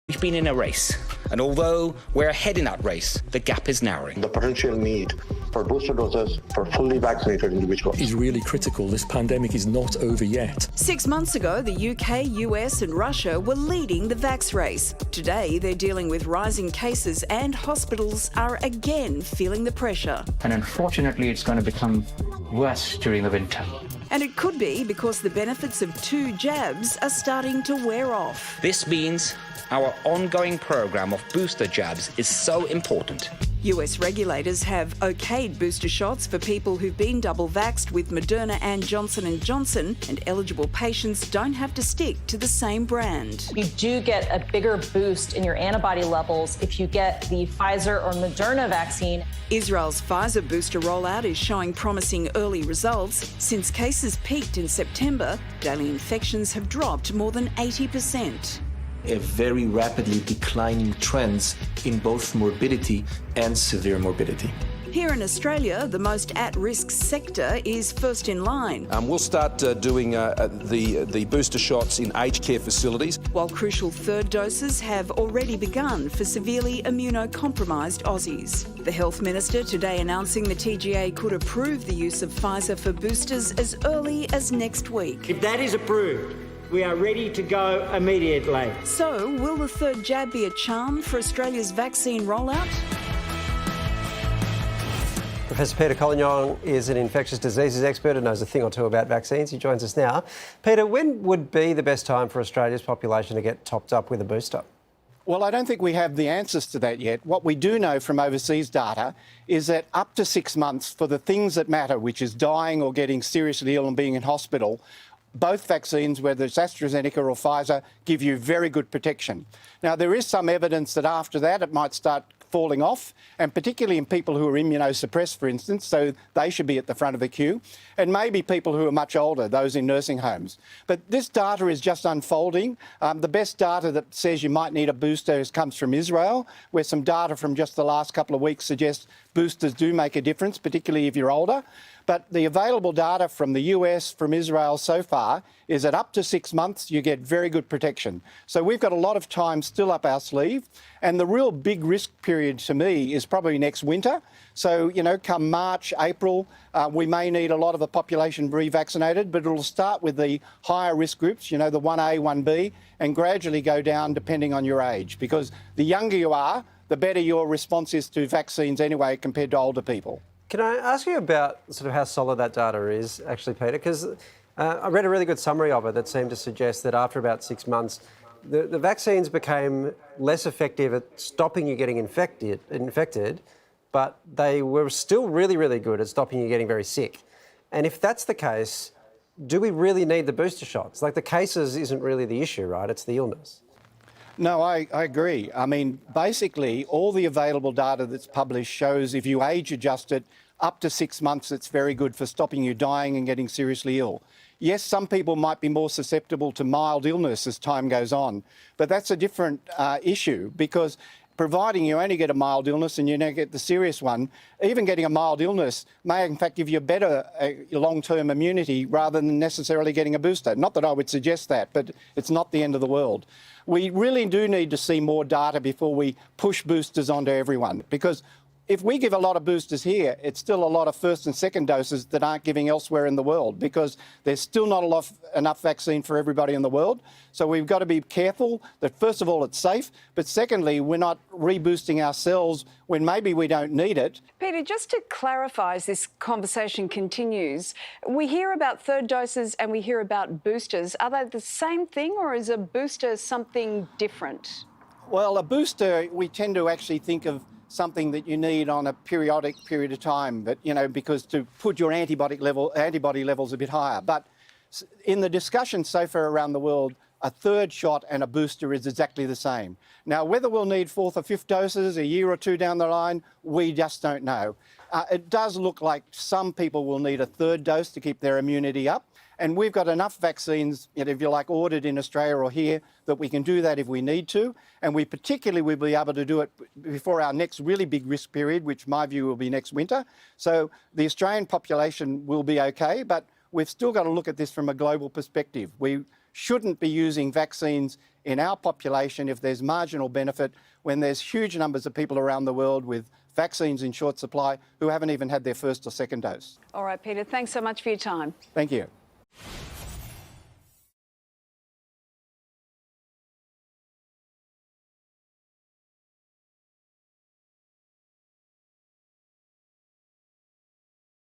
We've been in a race, and although we're ahead in that race, the gap is narrowing. The potential need for booster doses for fully vaccinated individuals is really critical. This pandemic is not over yet. 6 months ago, the UK, US and Russia were leading the vax race. Today, they're dealing with rising cases and hospitals are again feeling the pressure. And unfortunately, it's going to become worse during the winter. And it could be because the benefits of 2 jabs are starting to wear off. This means our ongoing programme of booster jabs is so important. US regulators have okayed booster shots for people who've been double vaxxed with Moderna and Johnson & Johnson, and eligible patients don't have to stick to the same brand. You do get a bigger boost in your antibody levels if you get the Pfizer or Moderna vaccine. Israel's Pfizer booster rollout is showing promising early results. Since cases peaked in September, daily infections have dropped more than 80%. A very rapidly declining trends in both morbidity and severe morbidity. Here in Australia, the most at-risk sector is first in line. We'll start doing the booster shots in aged care facilities. While crucial third doses have already begun for severely immunocompromised Aussies. The Health Minister today announcing the TGA could approve the use of Pfizer for boosters as early as next week. If that is approved, we are ready to go immediately. So, will the third jab be a charm for Australia's vaccine rollout? Professor Peter Collignon is an infectious diseases expert and knows a thing or two about vaccines. He joins us now. Peter, when would be the best time for Australia's population to get topped up with a booster? Well, I don't think we have the answers to that yet. What we do know from overseas data is that up to 6 months for the things that matter, which is dying or getting seriously ill and being in hospital, both vaccines, whether it's AstraZeneca or Pfizer, give you very good protection. Now, there is some evidence that after that it might start falling off, and particularly in people who are immunosuppressed, for instance, so they should be at the front of the queue, and maybe people who are much older, those in nursing homes. But this data is just unfolding. The best data that says you might need a booster comes from Israel, where some data from just the last couple of weeks suggests boosters do make a difference, particularly if you're older. But the available data from the US, from Israel so far, is that up to 6 months you get very good protection. So we've got a lot of time still up our sleeve. And the real big risk period to me is probably next winter. So, you know, come March, April, we may need a lot of the population revaccinated, but it'll start with the higher risk groups, you know, the 1A, 1B, and gradually go down depending on your age. Because the younger you are, the better your response is to vaccines anyway compared to older people. Can I ask you about sort of how solid that data is, actually, Peter? Because I read a really good summary of it that seemed to suggest that after about 6 months, the vaccines became less effective at stopping you getting infected, but they were still really, really good at stopping you getting very sick. And if that's the case, do we really need the booster shots? Like, the cases isn't really the issue, right? It's the illness. No, I agree. I mean, basically, all the available data that's published shows if you age adjust it, up to 6 months, it's very good for stopping you dying and getting seriously ill. Yes, some people might be more susceptible to mild illness as time goes on, but that's a different issue, because providing you only get a mild illness and you don't get the serious one, even getting a mild illness may in fact give you a better long-term immunity rather than necessarily getting a booster. Not that I would suggest that, but it's not the end of the world. We really do need to see more data before we push boosters onto everyone, because if we give a lot of boosters here, it's still a lot of first and second doses that aren't giving elsewhere in the world, because there's still not enough vaccine for everybody in the world. So we've got to be careful that, first of all, it's safe, but secondly, we're not reboosting ourselves when maybe we don't need it. Peter, just to clarify as this conversation continues, we hear about third doses and we hear about boosters. Are they the same thing, or is a booster something different? Well, a booster, we tend to actually think of something that you need on a periodic period of time, but, you know, because to put your antibody levels a bit higher. But in the discussion so far around the world, a third shot and a booster is exactly the same. Now, whether we'll need fourth or fifth doses a year or two down the line, we just don't know. It does look like some people will need a third dose to keep their immunity up. And we've got enough vaccines, if you like, ordered in Australia or here, that we can do that if we need to. And we particularly will be able to do it before our next really big risk period, which my view will be next winter. So the Australian population will be okay, but we've still got to look at this from a global perspective. We shouldn't be using vaccines in our population if there's marginal benefit when there's huge numbers of people around the world with vaccines in short supply who haven't even had their first or second dose. All right, Peter, thanks so much for your time. Thank you.